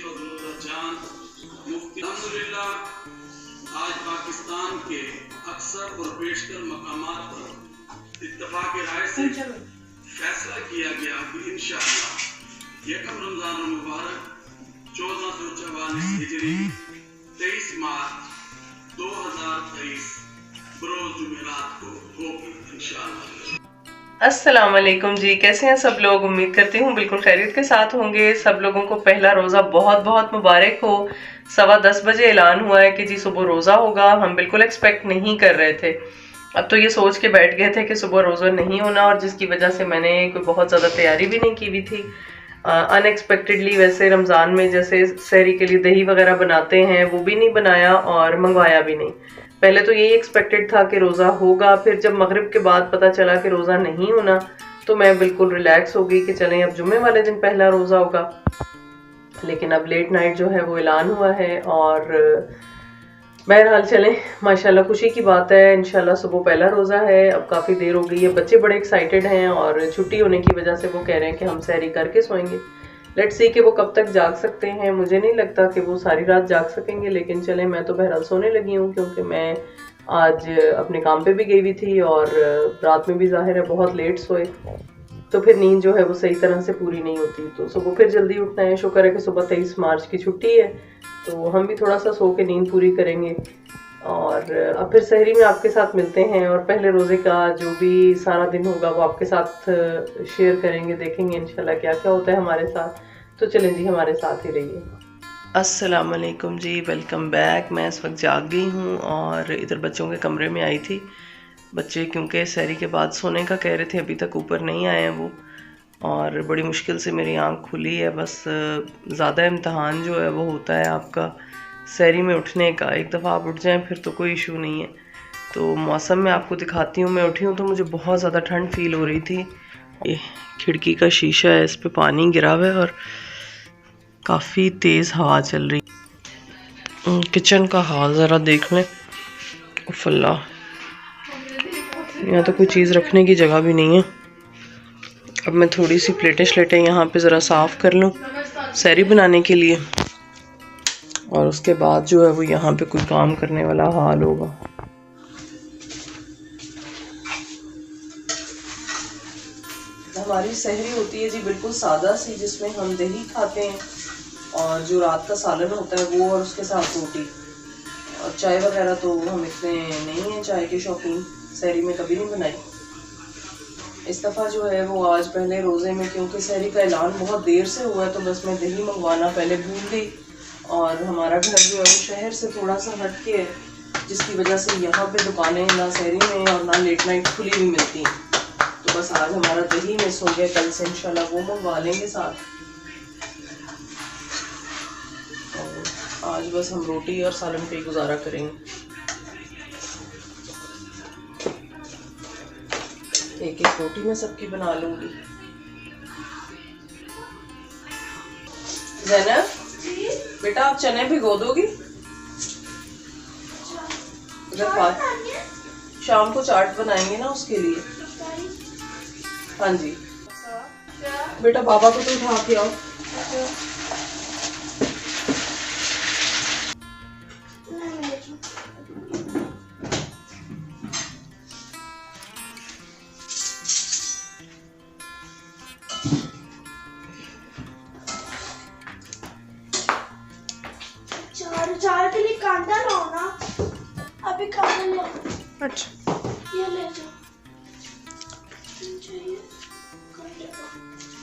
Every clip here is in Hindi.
मुफ्ती अल्हम्दुलिल्लाह आज पाकिस्तान के अक्सर और बेशतर मकामात पर इत्तफाक राय से फैसला किया गया कि इंशाअल्लाह यकम रमजान मुबारक 1444 हिजरी 23 मार्च 2023 बरोज जुमेरात को होगी इंशाअल्लाह। अस्सलाम वालेकुम जी, कैसे हैं सब लोग। उम्मीद करती हूँ बिल्कुल खैरियत के साथ होंगे। सब लोगों को पहला रोज़ा बहुत बहुत मुबारक हो। 10:15 बजे ऐलान हुआ है कि जी सुबह रोज़ा होगा। हम बिल्कुल एक्सपेक्ट नहीं कर रहे थे। अब तो ये सोच के बैठ गए थे कि सुबह रोज़ा नहीं होना, और जिसकी वजह से मैंने कोई बहुत ज़्यादा तैयारी भी नहीं की हुई थी। अनएक्सपेक्टेडली वैसे रमज़ान में जैसे सहरी के लिए दही वगैरह बनाते हैं वो भी नहीं बनाया और मंगवाया भी नहीं। पहले तो यही एक्सपेक्टेड था कि रोज़ा होगा, फिर जब मगरिब के बाद पता चला कि रोज़ा नहीं होना तो मैं बिल्कुल रिलैक्स हो गई कि चलें अब जुम्मे वाले दिन पहला रोज़ा होगा। लेकिन अब लेट नाइट जो है वो ऐलान हुआ है, और बहरहाल चलें, माशाल्लाह खुशी की बात है। इंशाल्लाह सुबह पहला रोज़ा है। अब काफ़ी देर हो गई है, बच्चे बड़े एक्साइटेड हैं और छुट्टी होने की वजह से वो कह रहे हैं कि हम सहरी करके सोएंगे। लेट्स सी कि वो कब तक जाग सकते हैं। मुझे नहीं लगता कि वो सारी रात जाग सकेंगे, लेकिन चलें, मैं तो बहरहाल सोने लगी हूँ क्योंकि मैं आज अपने काम पे भी गई हुई थी और रात में भी ज़ाहिर है बहुत लेट सोए, तो फिर नींद जो है वो सही तरह से पूरी नहीं होती। तो सुबह फिर जल्दी उठना है। शुक्र है कि सुबह 23 मार्च की छुट्टी है, तो हम भी थोड़ा सा सो के नींद पूरी करेंगे और अब फिर सहरी में आपके साथ मिलते हैं और पहले रोज़े का जो भी सारा दिन होगा वो आपके साथ शेयर करेंगे, देखेंगे इंशाल्लाह क्या क्या होता है हमारे साथ। तो चलें जी, हमारे साथ ही रहिए। अस्सलाम वालेकुम जी, वेलकम बैक। मैं इस वक्त जाग गई हूँ और इधर बच्चों के कमरे में आई थी। बच्चे क्योंकि सहरी के बाद सोने का कह रहे थे, अभी तक ऊपर नहीं आए हैं वो, और बड़ी मुश्किल से मेरी आँख खुली है। बस ज़्यादा इम्तहान जो है वो होता है आपका सहरी में उठने का। एक दफ़ा आप उठ जाएं फिर तो कोई इशू नहीं है। तो मौसम में आपको दिखाती हूँ। मैं उठी हूँ तो मुझे बहुत ज़्यादा ठंड फील हो रही थी। ये खिड़की का शीशा है, इस पे पानी गिरा हुआ है और काफ़ी तेज़ हवा चल रही। किचन का हाल ज़रा देख लें। उफ़ल्ला, यहाँ तो कोई चीज़ रखने की जगह भी नहीं है। अब मैं थोड़ी सी प्लेटें श्लेटें यहाँ पे ज़रा साफ़ कर लूँ सहरी बनाने के लिए, और उसके बाद जो है वो यहाँ पे कोई काम करने वाला हाल होगा। हमारी सहरी होती है जी बिल्कुल सादा सी, जिसमें हम दही खाते हैं और जो रात का सालन होता है वो, और उसके साथ रोटी। और चाय वगैरह तो हम इतने नहीं हैं चाय के शौकीन, सहरी में कभी नहीं बनाई। इस दफ़ा जो है वो आज पहले रोज़े में, क्योंकि सहरी का ऐलान बहुत देर से हुआ है, तो बस मैं दही मंगवाना पहले भूल गई। और हमारा घर जो है वो शहर से थोड़ा सा हट के है, जिसकी वजह से यहाँ पे दुकानें ना सहरी में और ना लेट नाइट खुली हुई मिलती हैं। तो बस आज हमारा दही मिस हो गया, कल से इंशाल्लाह वो मंगवा लेंगे साथ। और आज बस हम रोटी और सालन पे गुजारा करेंगे। एक एक रोटी मैं सबकी बना लूँगी। ज़ैनब बेटा, आप चने भिगो दोगी? शाम को चाट बनाएंगे ना, उसके लिए। हाँ जी बेटा, बाबा को तो उठा के आओ। चार के लिए कांदा लाओ ना, अभी कांदा ले। अच्छा ये ले जाओ।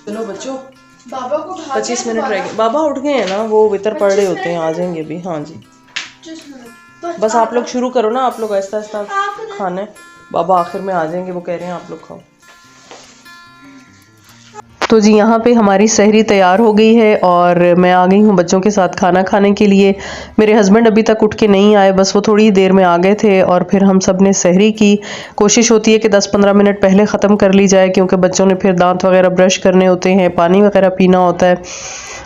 चलो बच्चों, बाबा को 25 मिनट रह गए। बाबा उठ गए हैं ना, वो वितर पढ़ रहे होते हैं, आ जाएंगे भी। हाँ जी, बस आप लोग शुरू करो ना, आप लोग आहिस्ता आहिस्ता खाना है। बाबा आखिर में आ जाएंगे, वो कह रहे हैं आप लोग खाओ। तो जी यहाँ पे हमारी सहरी तैयार हो गई है और मैं आ गई हूँ बच्चों के साथ खाना खाने के लिए। मेरे हस्बैंड अभी तक उठ के नहीं आए, बस वो थोड़ी देर में आ गए थे और फिर हम सब ने सहरी की। कोशिश होती है कि 10-15 मिनट पहले ख़त्म कर ली जाए, क्योंकि बच्चों ने फिर दांत वगैरह ब्रश करने होते हैं, पानी वगैरह पीना होता है।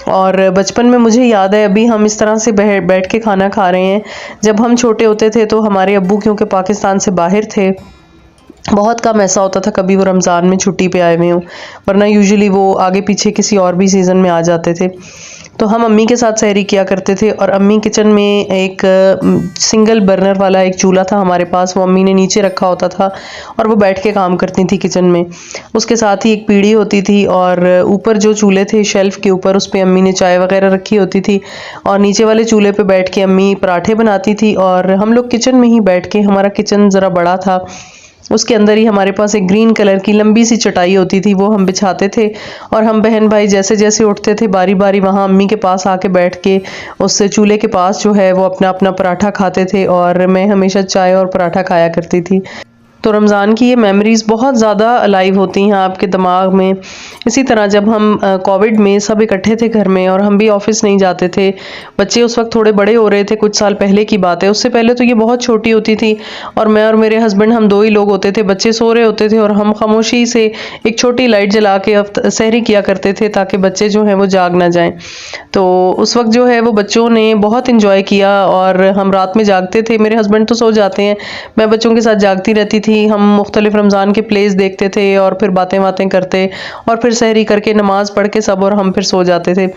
और बचपन में मुझे याद है, अभी हम इस तरह से बैठ के खाना खा रहे हैं। जब हम छोटे होते थे तो हमारे अब्बू क्योंकि पाकिस्तान से बाहर थे बहुत कम ऐसा होता था कभी वो रमज़ान में छुट्टी पे आए हुए हों, वरना यूजुअली वो आगे पीछे किसी और भी सीज़न में आ जाते थे। तो हम अम्मी के साथ सहरी किया करते थे और अम्मी किचन में एक सिंगल बर्नर वाला एक चूल्हा था हमारे पास, वो अम्मी ने नीचे रखा होता था और वो बैठ के काम करती थी किचन में। उसके साथ ही एक पीढ़ी होती थी और ऊपर जो चूल्हे थे शेल्फ़ के ऊपर, उस पर अम्मी ने चाय वगैरह रखी होती थी और नीचे वाले चूल्हे पे बैठ के अम्मी पराठे बनाती थी और हम लोग किचन में ही बैठ के, हमारा किचन ज़रा बड़ा था, उसके अंदर ही हमारे पास एक ग्रीन कलर की लंबी सी चटाई होती थी, वो हम बिछाते थे और हम बहन भाई जैसे जैसे उठते थे बारी बारी वहाँ अम्मी के पास आके बैठ के उस चूल्हे के पास जो है वो अपना अपना पराठा खाते थे और मैं हमेशा चाय और पराठा खाया करती थी। तो रमज़ान की ये मेमोरीज़ बहुत ज़्यादा अलाइव होती हैं आपके दिमाग में। इसी तरह जब हम कोविड में सब इकट्ठे थे घर में और हम भी ऑफिस नहीं जाते थे, बच्चे उस वक्त थोड़े बड़े हो रहे थे, कुछ साल पहले की बात है, उससे पहले तो ये बहुत छोटी होती थी और मैं और मेरे हस्बैंड हम 2 ही लोग होते थे, बच्चे सो रहे होते थे और हम खामोशी से एक छोटी लाइट जला के सहरी किया करते थे ताकि बच्चे जो हैं वो जाग ना जाएं। तो उस वक्त जो है वो बच्चों ने बहुत इंजॉय किया और हम रात में जागते थे, मेरे हस्बैंड तो सो जाते हैं, मैं बच्चों के साथ जागती रहती थी। हम मुख्तलिफ रमज़ान के प्लेस देखते थे और फिर बातें बातें करते और फिर सहरी करके नमाज पढ़ के सब और हम फिर सो जाते थे।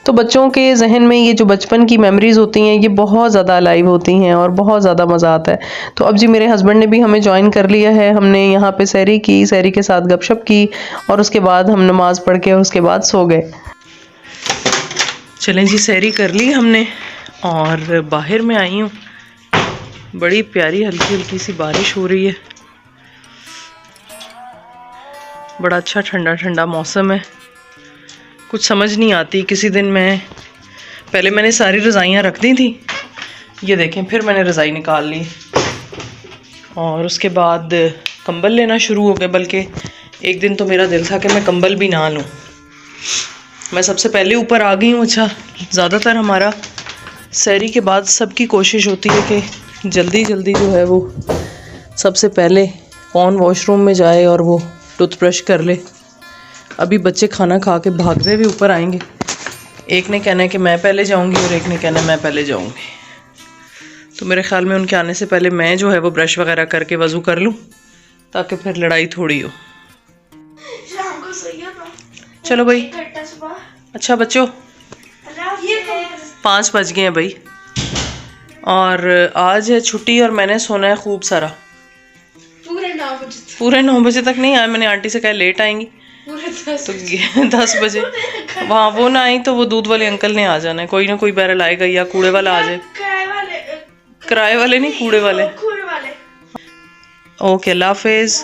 तो बच्चों के जहन में ये जो बचपन की मेमोरीज़ होती हैं ये बहुत ज़्यादा अलाइव होती हैं और बहुत ज़्यादा मज़ा आता है। तो अब जी मेरे हस्बैंड ने भी हमें ज्वाइन कर लिया है, हमने यहाँ पे सहरी की, सहरी के साथ गपशप की और उसके बाद हम नमाज पढ़ के और उसके बाद सो गए। चलें जी, सहरी कर ली हमने और बाहर में आई हूँ, बड़ी प्यारी हल्की हल्की सी बारिश हो रही है, बड़ा अच्छा ठंडा ठंडा मौसम है। कुछ समझ नहीं आती, किसी दिन मैंने सारी रज़ाइयाँ रख दी थी, ये देखें, फिर मैंने रज़ाई निकाल ली और उसके बाद कंबल लेना शुरू हो गया, बल्कि एक दिन तो मेरा दिल था कि मैं कंबल भी ना लूँ। मैं सबसे पहले ऊपर आ गई हूँ। अच्छा, ज़्यादातर हमारा सहरी के बाद सबकी कोशिश होती है कि जल्दी जल्दी जो है वो सबसे पहले कौन वॉशरूम में जाए और वो टूथब्रश कर ले। अभी बच्चे खाना खा के भागते हुए ऊपर आएंगे, एक ने कहना है कि मैं पहले जाऊंगी और एक ने कहना है मैं पहले जाऊंगी। तो मेरे ख्याल में उनके आने से पहले मैं जो है वो ब्रश वगैरह करके वज़ू कर लूँ ताकि फिर लड़ाई थोड़ी हो। चलो भाई। अच्छा बच्चों, 5 बज गए हैं भाई और आज है छुट्टी और मैंने सोना है खूब सारा। पूरे 9 बजे तक नहीं आए, मैंने आंटी से कहा लेट आएंगी तो 10 बजे वहाँ वो ना आई तो वो दूध वाले अंकल ने आ जाना है, कोई ना कोई बैरल आएगा या कूड़े वाला आ जाए। किराए वाले नहीं, कूड़े वाले। ओके, अल्लाह हाफिज़।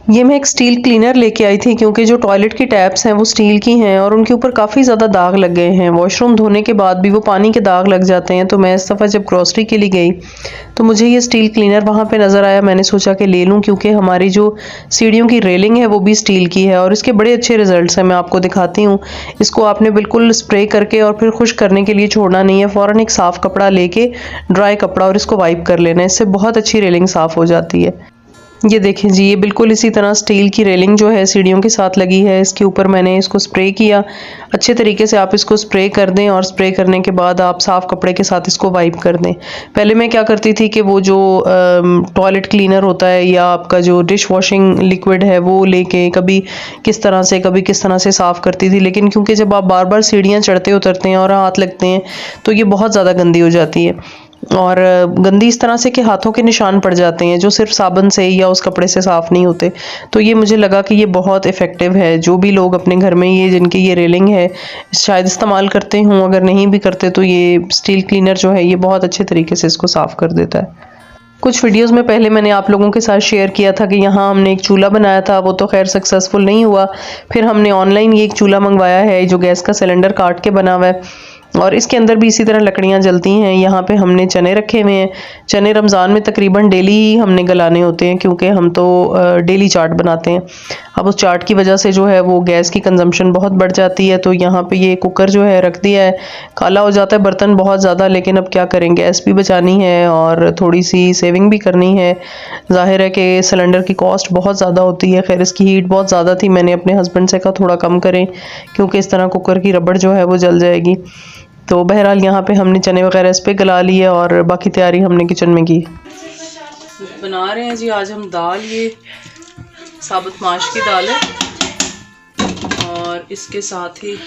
ये मैं एक स्टील क्लीनर लेके आई थी क्योंकि जो टॉयलेट की टैप्स हैं वो स्टील की हैं और उनके ऊपर काफ़ी ज़्यादा दाग लग गए हैं। वॉशरूम धोने के बाद भी वो पानी के दाग लग जाते हैं। तो मैं इस दफ़ा जब ग्रॉसरी के लिए गई तो मुझे ये स्टील क्लीनर वहाँ पे नज़र आया, मैंने सोचा कि ले लूँ क्योंकि हमारी जो सीढ़ियों की रेलिंग है वो भी स्टील की है और इसके बड़े अच्छे रिजल्ट्स हैं। मैं आपको दिखाती हूँ। इसको आपने बिल्कुल स्प्रे करके और फिर खुश करने के लिए छोड़ना नहीं है, फ़ौरन एक साफ़ कपड़ा लेके, ड्राई कपड़ा, और इसको वाइप कर लेना है, इससे बहुत अच्छी रेलिंग साफ़ हो जाती है। ये देखें जी, ये बिल्कुल इसी तरह स्टील की रेलिंग जो है सीढ़ियों के साथ लगी है, इसके ऊपर मैंने इसको स्प्रे किया। अच्छे तरीके से आप इसको स्प्रे कर दें और स्प्रे करने के बाद आप साफ़ कपड़े के साथ इसको वाइप कर दें। पहले मैं क्या करती थी कि वो जो टॉयलेट क्लीनर होता है या आपका जो डिश वॉशिंग लिक्विड है वो लेके कभी किस तरह से साफ़ करती थी, लेकिन क्योंकि जब आप बार बार सीढ़ियाँ चढ़ते उतरते हैं और हाथ लगते हैं तो ये बहुत ज़्यादा गंदी हो जाती है और गंदी इस तरह से कि हाथों के निशान पड़ जाते हैं जो सिर्फ साबुन से या उस कपड़े से साफ़ नहीं होते। तो ये मुझे लगा कि ये बहुत इफ़ेक्टिव है। जो भी लोग अपने घर में ये जिनकी ये रेलिंग है शायद इस्तेमाल करते हों, अगर नहीं भी करते तो ये स्टील क्लीनर जो है ये बहुत अच्छे तरीके से इसको साफ़ कर देता है। कुछ वीडियोस में पहले मैंने आप लोगों के साथ शेयर किया था कि यहाँ हमने एक चूल्हा बनाया था, वो तो खैर सक्सेसफुल नहीं हुआ। फिर हमने ऑनलाइन ये एक चूल्हा मंगवाया है जो गैस का सिलेंडर काट के बना हुआ है और इसके अंदर भी इसी तरह लकड़ियाँ जलती हैं। यहाँ पे हमने चने रखे हुए हैं। चने रमज़ान में तकरीबन डेली ही हमने गलाने होते हैं, क्योंकि हम तो डेली चाट बनाते हैं। अब उस चाट की वजह से जो है वो गैस की कंजम्पशन बहुत बढ़ जाती है। तो यहाँ पे ये कुकर जो है रख दिया है, काला हो जाता है बर्तन बहुत ज़्यादा, लेकिन अब क्या करें, गैस भी बचानी है और थोड़ी सी सेविंग भी करनी है। ज़ाहिर है कि सिलेंडर की कॉस्ट बहुत ज़्यादा होती है। खैर इसकी हीट बहुत ज़्यादा थी, मैंने अपने हस्बैंड से कहा थोड़ा कम करें, क्योंकि इस तरह कुकर की रबड़ जो है वो जल जाएगी। तो बहरहाल यहाँ पे हमने चने वगैरह इस पे गला लिए और बाकी तैयारी हमने किचन में की। बना रहे हैं जी आज हम दाल, ये साबुत माश की दाल है और इसके साथ ही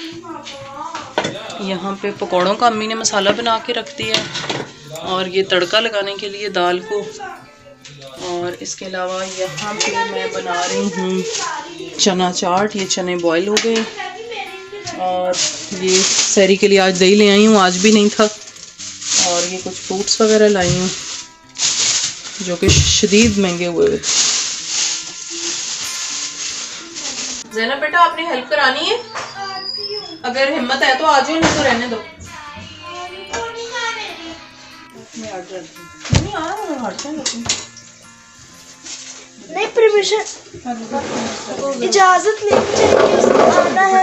यहाँ पे पकौड़ों का अम्मी ने मसाला बना के रख दिया और ये तड़का लगाने के लिए दाल को। और इसके अलावा यहाँ पे मैं बना रही हूँ चना चाट। ये चने बॉईल हो गए और ये सहरी के लिए आज दही ले आई हूँ, आज भी नहीं था। और ये कुछ फ्रूट्स वगैरह लाई हूँ जो कि शदीद महंगे हुए। ज़ैनब बेटा आपने हेल्प करानी है, अगर हिम्मत है तो आ जाओ, नहीं तो रहने दो। नहीं परमिशन इजाजत लेनी चाहिए, आना है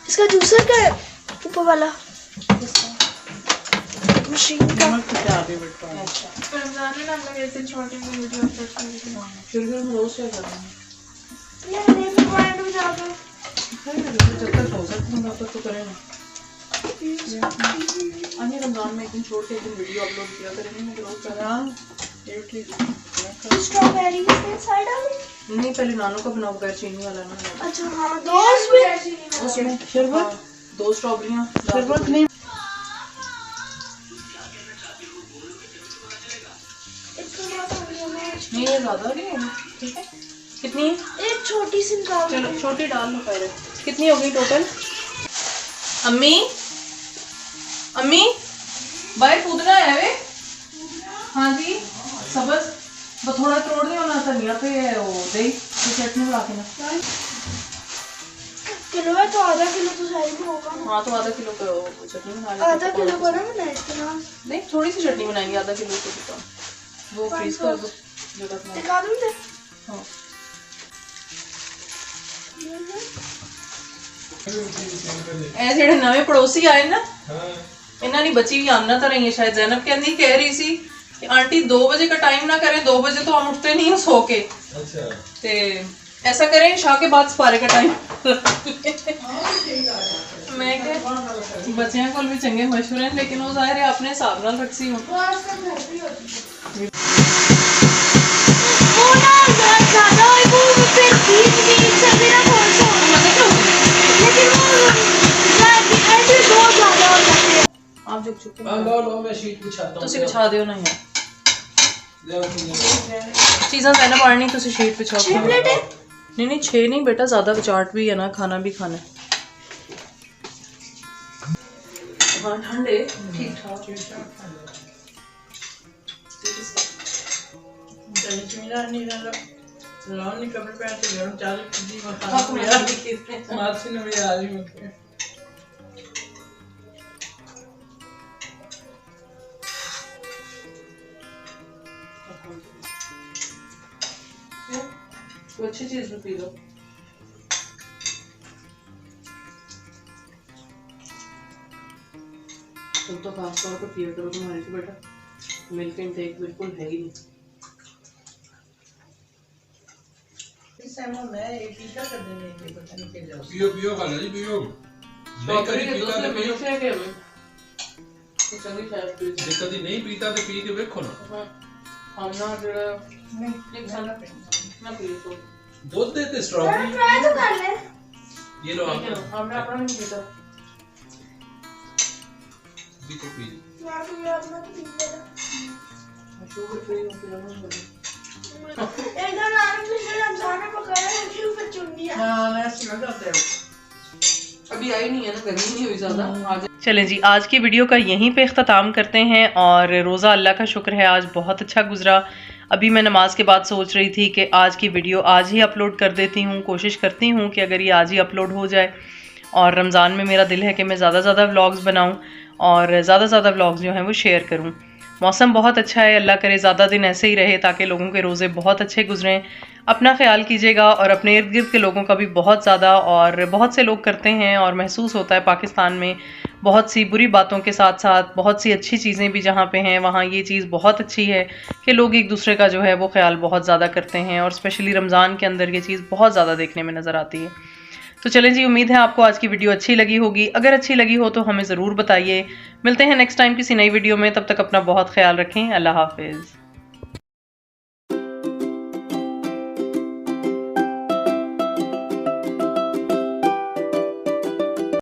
इसका जूसर का ऊपर वाला मशीन का। रमजान में एक दिन छोड़ के एक दिन वीडियो अपलोड किया करेंगे। स्ट्रॉबेरी नहीं, पहले नानू का बनाओ बगैर चीनी वाला ना। अच्छा हाँ, दो उसमें शरबत, 2 स्ट्रॉबेरियाँ, शरबत नहीं ये ज़्यादा नहीं है, ठीक है। कितनी है? एक छोटी सी निकाल। चलो छोटी डाल लो पहले। कितनी हो गई टोटल? अम्मी अम्मी बाहर कूदना है वे? हाँ जी सबस वो थोड़ा तोड़ दे ना धनिया पे वो दही चटनी बना के ना। किलो है तो आधा किलो तो सही में होगा। हाँ तो आधा किलो का चटनी बना लेंगे। आधा किलो का ना बनाए इतना नहीं, थोड़ी सी चटनी बनाएंगे, आधा किलो से भी कम। वो फ्रीज कर दो दिखा दूँ दे। हाँ ऐसे ਜਿਹੜੇ नवे पड़ोसी आए ना, इन्होंने बची भी आना तो रही है शायद। ज़ैनब कहती कह रही सी कि आंटी 2 बजे का टाइम ना करें, 2 बजे तो हम उठते नहीं हैं सो के। अच्छा। ते ऐसा करें शाह के बाद सपारे का टाइम। मैं क्या बच्चियां को भी चंगे मशवरे हैं, लेकिन वो जाहिर है अपने हिसाब नाल रखसी हूं। आप जो चुप लो मैं शीट बिछाता हूं, ਤੁਸੀਂ बिछा ਦਿਓ ਨਾ यार चीज़ां कहना पड़नी, तुसी शीट बिछाओ। 6 प्लेट है? नहीं 6 नहीं बेटा, ज़्यादा चाट भी है ना, खाना भी खाना है। हाँ ठंडे ठीक ठाक। तो अच्छी चीज में पी लो। तुम तो खास तौर पर पिया करो, तुम्हारी तो बेटा मिल्क इनटेक बिल्कुल है ही नहीं। इस टाइम में एक टीका कर देने के पता नहीं क्या जाओ। पियो खाना जी पियो। नहीं करी पीता तो पियो से के में तो चंगी शायद पी जे कदी नहीं पीता तो पी के देखो ना। हां हम ना जरा नहीं खाना ना पियो तो दूध देते स्ट्रॉबेरी ट्राई तो कर ले। ये लो आप हमने अपना नहीं पीता भी तो पी यार तो ये अपना पी लेना शुगर फ्री हो पिलाना एकदम नानी पिछले रमजान में पकाया है क्यों फिर चुन्नी है। हां ऐसे लग जाता है, अभी आई नहीं है ना, गर्मी नहीं हुई ज़्यादा। चलें जी आज की वीडियो का यहीं पे इख्तिताम करते हैं और रोज़ा अल्लाह का शुक्र है आज बहुत अच्छा गुजरा। अभी मैं नमाज के बाद सोच रही थी कि आज की वीडियो आज ही अपलोड कर देती हूँ, कोशिश करती हूँ कि अगर ये आज ही अपलोड हो जाए। और रमज़ान में मेरा दिल है कि मैं ज़्यादा से ज़्यादा व्लॉग्स बनाऊँ और ज़्यादा से ज़्यादा व्लॉग्स जो हैं वो शेयर करूँ। मौसम बहुत अच्छा है, अल्लाह करे ज़्यादा दिन ऐसे ही रहे ताकि लोगों के रोज़े बहुत अच्छे गुजरें। अपना ख्याल कीजिएगा और अपने इर्द गिर्द के लोगों का भी बहुत ज़्यादा, और बहुत से लोग करते हैं और महसूस होता है पाकिस्तान में बहुत सी बुरी बातों के साथ साथ बहुत सी अच्छी चीज़ें भी जहाँ पे हैं वहाँ ये चीज़ बहुत अच्छी है कि लोग एक दूसरे का जो है वो ख्याल बहुत ज़्यादा करते हैं, और स्पेशली रमज़ान के अंदर ये चीज़ बहुत ज़्यादा देखने में नज़र आती है। तो चलें जी, उम्मीद है आपको आज की वीडियो अच्छी लगी होगी। अगर अच्छी लगी हो तो हमें ज़रूर बताइए। मिलते हैं नेक्स्ट टाइम किसी नई वीडियो में, तब तक अपना बहुत ख्याल रखें। अल्लाह हाफिज़।